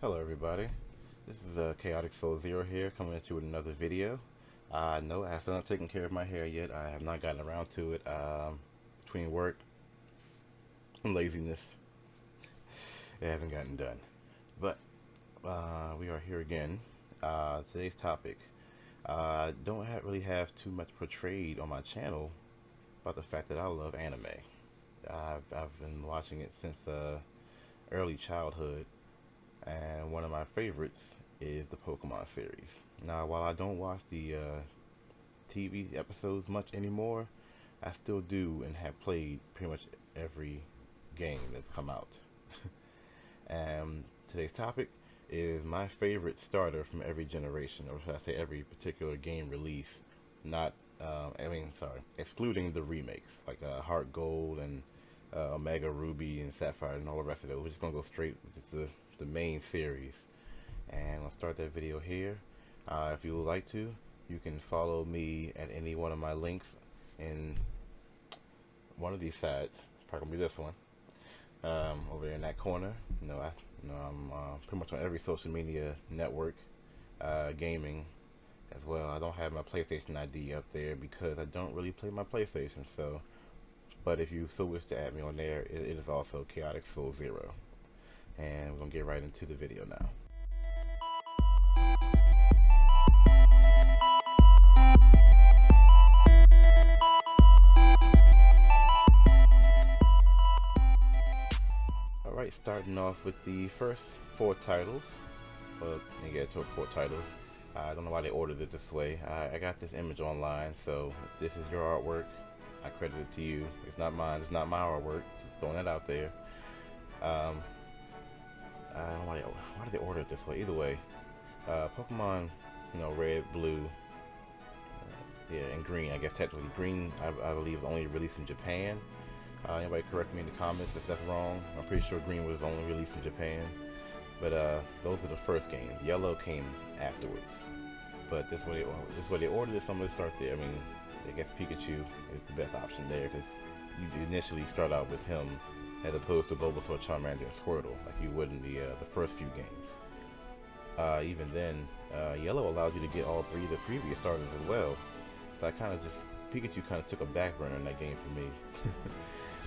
Hello everybody, this is Chaotic Soul Zero here coming at you with another video. No, I still not taken care of my hair yet. I have not gotten around to it. Between work and laziness, it hasn't gotten done. But we are here again. Today's topic. Don't really have too much portrayed on my channel about the fact that I love anime. I've been watching it since early childhood, and one of my favorites is the Pokemon series. Now, while I don't watch the TV episodes much anymore, I still do and have played pretty much every game that's come out. And today's topic is my favorite starter from every generation, or should I say every particular game release, not, excluding the remakes, like Heart Gold and Omega Ruby and Sapphire and all the rest of it. We're just going to go straight with the main series. And I'll start that video here. If you would like to, you can follow me at any one of my links in one of these sites. Probably gonna be this one. Over there in that corner. I'm pretty much on every social media network, gaming as well. I don't have my PlayStation ID up there because I don't really play my PlayStation. So, but if you so wish to add me on there, it is also Chaotic Soul Zero. And we're gonna get right into the video now. Alright, starting off with the first four titles. Well, you get to four titles. I don't know why they ordered it this way. I got this image online, so if this is your artwork, I credit it to you. It's not mine, it's not my artwork. Just throwing that out there. I don't know why did they order it this way? Either way, Pokemon, red, blue, yeah, and green. I guess technically green, I believe, is only released in Japan. Anybody correct me in the comments if that's wrong. I'm pretty sure green was only released in Japan. But those are the first games. Yellow came afterwards. But this way they ordered it, so I'm gonna start there. I mean, I guess Pikachu is the best option there because you initially start out with him, as opposed to Bulbasaur, Charmander, and Squirtle, like you would in the first few games. Even then, Yellow allowed you to get all three of the previous starters as well. So Pikachu kind of took a back burner in that game for me,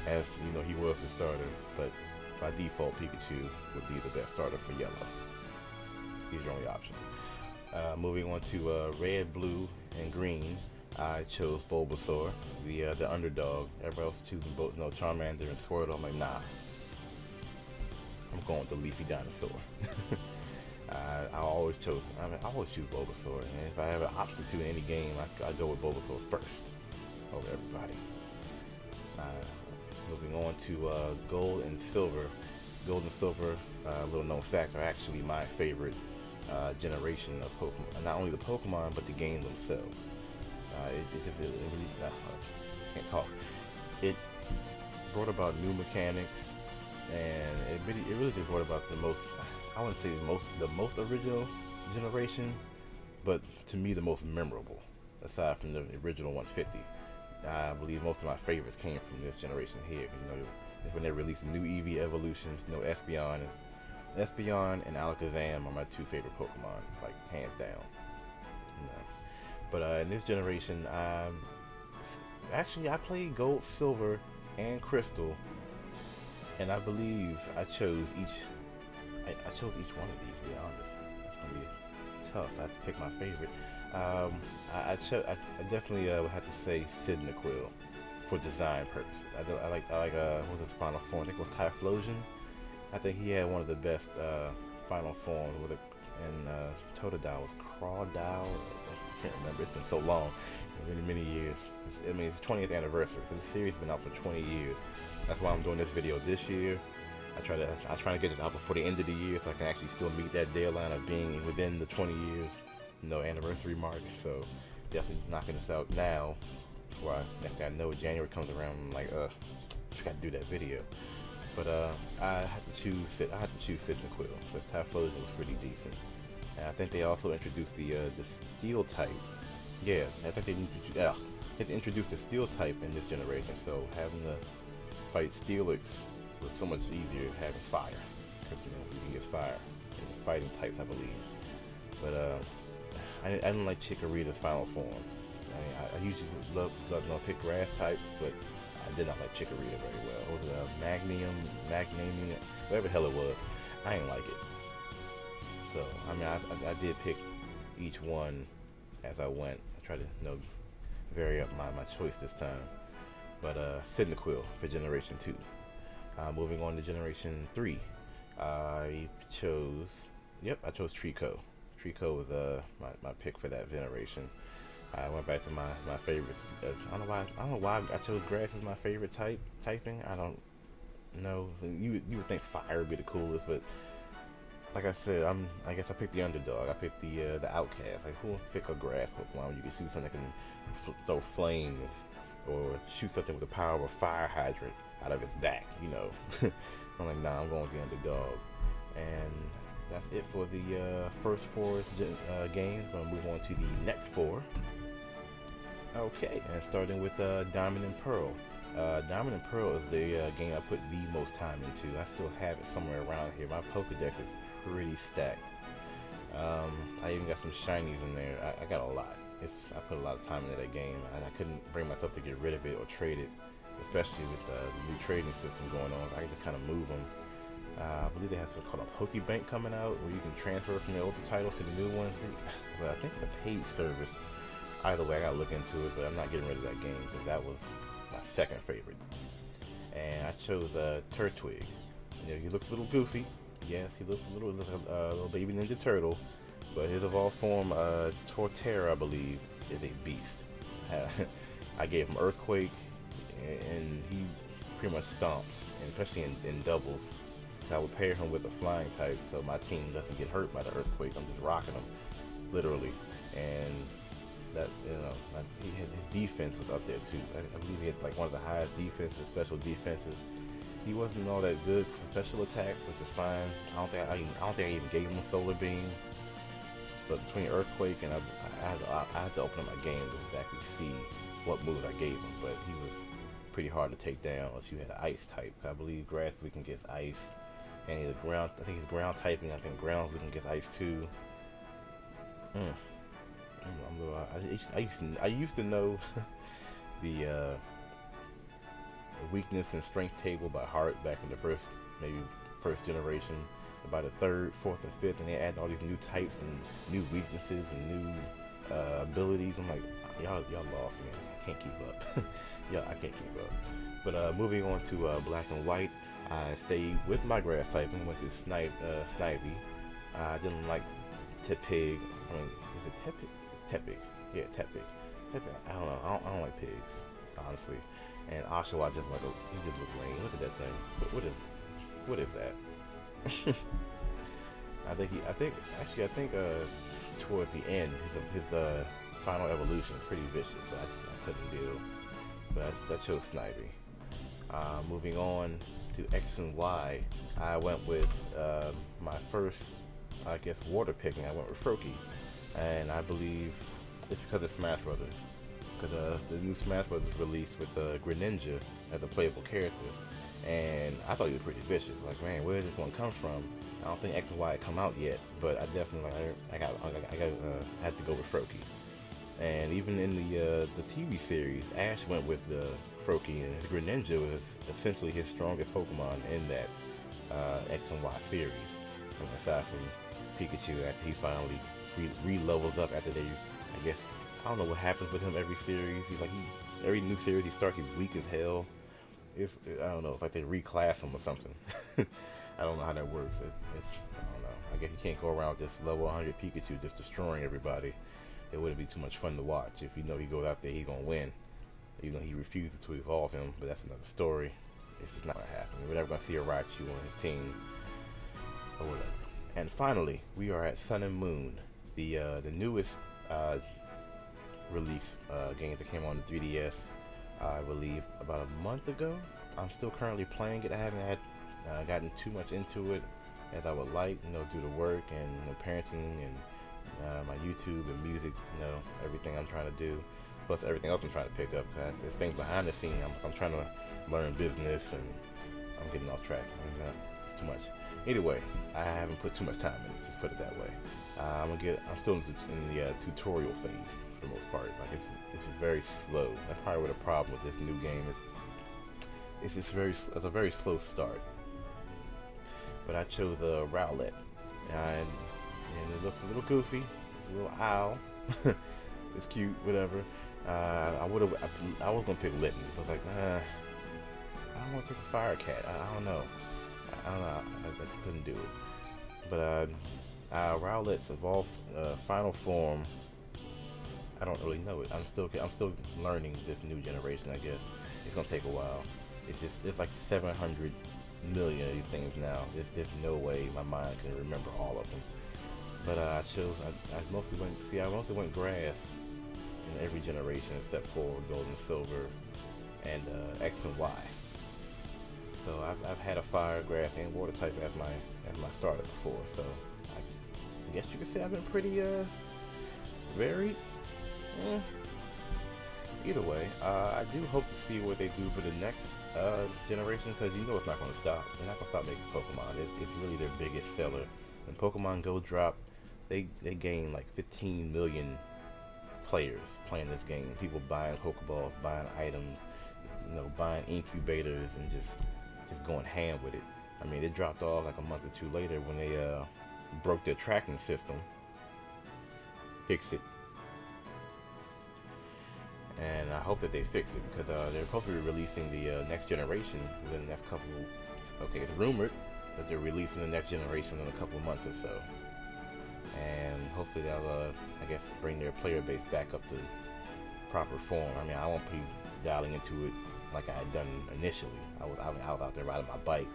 as he was the starter. But by default, Pikachu would be the best starter for Yellow. He's your only option. Moving on to red, blue, and green. I chose Bulbasaur, the underdog. Everybody else choosing both, Charmander and Squirtle. I'm like, nah. I'm going with the leafy dinosaur. I always choose Bulbasaur, and if I have an option to in any game, I go with Bulbasaur first over everybody. Moving on to Gold and Silver. Gold and Silver, little known fact, are actually my favorite generation of Pokemon. Not only the Pokemon, but the game themselves. It really can't talk. It brought about new mechanics, and it really just brought about the most, I wouldn't say the most original generation, but to me the most memorable, aside from the original 150. I believe most of my favorites came from this generation here. When they released new Eevee evolutions, Espeon and Alakazam are my two favorite Pokemon, like hands down. But in this generation, actually I played Gold, Silver, and Crystal, and I believe I chose each one of these. To be honest, it's gonna be tough. I have to pick my favorite. I definitely would have to say Cyndaquil for design purposes. I like what was his final form? I think it was Typhlosion. I think he had one of the best final forms with it, and Totodile was Crawdile. I can't remember. It's been so long, many years. It's 20th anniversary, so the series has been out for 20 years. That's why I'm doing this video this year. I try to get this out before the end of the year, so I can actually still meet that deadline of being within the 20 years, anniversary mark. So definitely knocking this out now. Before next thing I know, January comes around, I'm like, I forgot to do that video. But I had to choose Cyndaquil because Typhlosion was pretty decent. And I think they also introduced the Steel type. Yeah, I think they introduced the Steel type in this generation. So having to fight Steelix was so much easier having fire, because you can use fire in the fighting types, I believe. But I didn't like Chikorita's final form. I usually love pick grass types, but I did not like Chikorita very well. It was Magnanium, whatever the hell it was. I didn't like it. So I mean, I did pick each one as I went. I tried to vary up my choice this time. But Cyndaquil for Generation 2. Moving on to Generation 3, I chose Trico. Trico was my pick for that generation. I went back to my favorites. I don't know why I chose grass as my favorite typing. I don't know. You would think fire would be the coolest, but like I said, I guess I picked the underdog. I picked the outcast. Like, who wants to pick a grass Pokemon? You can shoot something that can throw flames or shoot something with the power of a fire hydrant out of its back. I'm like, nah, I'm going with the underdog. And that's it for the first 4 games. I'm gonna move on to the next 4. Okay, and starting with Diamond and Pearl. Diamond and Pearl is the game I put the most time into. I still have it somewhere around here. My Pokedex is pretty stacked. I even got some shinies in there. I got a lot. I put a lot of time into that game, and I couldn't bring myself to get rid of it or trade it, especially with the new trading system going on. I just kind of move them. I believe they have something called a Pokebank coming out, where you can transfer from the older titles to the new ones. But I think the paid service. Either way, I gotta look into it, but I'm not getting rid of that game because that was my second favorite. And I chose Turtwig. He looks a little goofy. Yes, he looks a little baby Ninja Turtle, but his evolved form, Torterra, I believe, is a beast. I gave him Earthquake, and he pretty much stomps, and especially in doubles. I would pair him with a flying type, so my team doesn't get hurt by the Earthquake. I'm just rocking him, literally. And that, his defense was up there too. I believe he had like one of the highest defenses, special defenses. He wasn't all that good for special attacks, which is fine. I don't think I even gave him a Solar Beam. But between Earthquake and I had to open up my game to exactly see what moves I gave him. But he was pretty hard to take down unless you had an Ice type. I believe Grass Weekend gets Ice, and he's ground. I think he's ground typing. I think Ground Weekend gets Ice too. I used to know the weakness and strength table by heart back in the first generation. By the 3rd, 4th, and 5th, and they add all these new types and new weaknesses and new abilities. I'm like, y'all lost me. I can't keep up. I can't keep up. But moving on to Black and White, I stayed with my grass typing. Went to Snivy. I didn't like Tepig. I mean, is it Tepig? Tepig. Yeah, Tepig. I don't know. I don't like pigs, honestly. And Oshawott he just looked lame. Look at that thing. What is that? I think towards the end, his final evolution is pretty vicious. So I couldn't deal. But I chose Snivy. Moving on to X and Y, I went with my first, I guess, water picking. I went with Froakie, and I believe it's because of Smash Brothers. Because the new Smash Bros. Was released with Greninja as a playable character, and I thought he was pretty vicious. Like, man, where did this one come from? I don't think X and Y had come out yet, but I definitely had to go with Froakie. And even in the TV series, Ash went with the Froakie, and his Greninja was essentially his strongest Pokemon in that X and Y series. And aside from Pikachu, after he finally re-levels up after I guess. I don't know what happens with him every series. He's like every new series he starts, he's weak as hell. I don't know. It's like they reclass him or something. I don't know how that works. I don't know. I guess you can't go around this level 100 Pikachu just destroying everybody. It wouldn't be too much fun to watch if he goes out there, he's gonna win. Even though he refuses to evolve him, but that's another story. It's just not gonna happen. We're never gonna see a Raichu on his team or whatever. And finally, we are at Sun and Moon, the newest release games that came on the 3DS, I believe about a month ago. I'm still currently playing it. I haven't gotten too much into it as I would like, due to work and parenting and my YouTube and music, everything I'm trying to do, plus everything else I'm trying to pick up. Cause there's things behind the scene. I'm trying to learn business, and I'm getting off track. I'm too much. Anyway, I haven't put too much time in it. Just put it that way. I'm still in the tutorial phase for the most part. Like it's just very slow. That's probably what the problem with this new game is. It's just it's a very slow start. But I chose a Rowlet, and it looks a little goofy. It's a little owl. It's cute, whatever. I was gonna pick Litten. I was like, I don't want to pick a Fire Cat. I don't know. I just couldn't do it. But Rowlet's evolved final form. I don't really know it. I'm still learning this new generation. I guess it's gonna take a while. It's like 700 million of these things now. There's no way my mind can remember all of them. But I mostly went grass in every generation except for Gold and Silver and X and Y. So I've had a fire, grass, and water type as my starter before. So I guess you could say I've been pretty varied. Either way, I do hope to see what they do for the next generation, because you know it's not going to stop. They're not going to stop making Pokemon. It's really their biggest seller. When Pokemon Go dropped, they gained like 15 million players playing this game. People buying Pokeballs, buying items, buying incubators, and just going ham with it. I mean, it dropped off like a month or two later when they broke their tracking system, fixed it. And I hope that they fix it, because they're supposed to be releasing the next generation within the next couple. Okay, it's rumored that they're releasing the next generation in a couple of months or so, and hopefully they'll, I guess, bring their player base back up to proper form. I mean, I won't be dialing into it like I had done initially. I was out there riding my bike,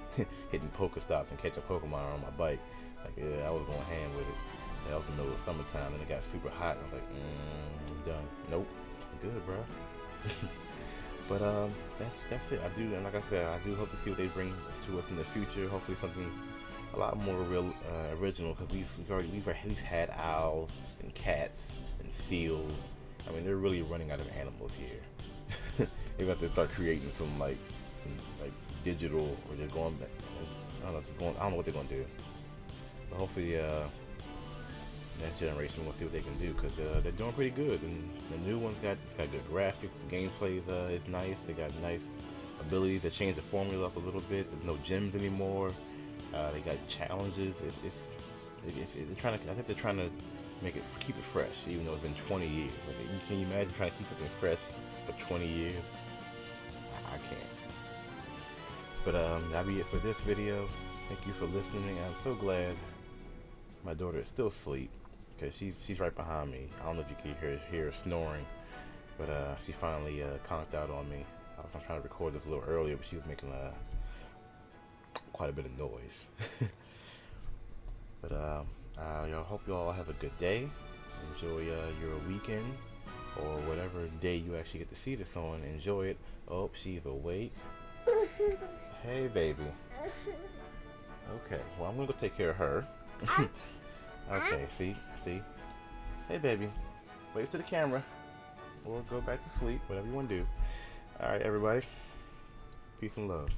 hitting Pokestops and catching Pokemon on my bike. Like, yeah, I was going ham with it. And that was in the middle of summertime, and it got super hot. And I was like, I'm done. Nope. Good, bro. But that's it. And like I said, I do hope to see what they bring to us in the future. Hopefully something a lot more original, because we've at least had owls and cats and seals. I mean, they're really running out of animals here. They got to start creating some like digital, or they're going back. I don't know what they're gonna do. But hopefully next generation we'll see what they can do, because they're doing pretty good, and the new one's got good graphics. The gameplay is nice. They got nice ability to change the formula up a little bit. There's no gyms anymore. They got challenges. They're trying to. I think they're trying to keep it fresh, even though it's been 20 years. Like, can you imagine trying to keep something fresh for 20 years? I can't. But that'll be it for this video. Thank you for listening. I'm so glad my daughter is still asleep, because she's right behind me. I don't know if you can hear her snoring, but she finally conked out on me. I was trying to record this a little earlier, but she was making quite a bit of noise. But y'all, hope you all have a good day. Enjoy your weekend, or whatever day you actually get to see this on. Enjoy it. Oh, she's awake. Hey, baby. Okay, well, I'm gonna go take care of her. Okay, see? Hey, baby. Wave to the camera. Or go back to sleep, whatever you want to do. Alright, everybody. Peace and love.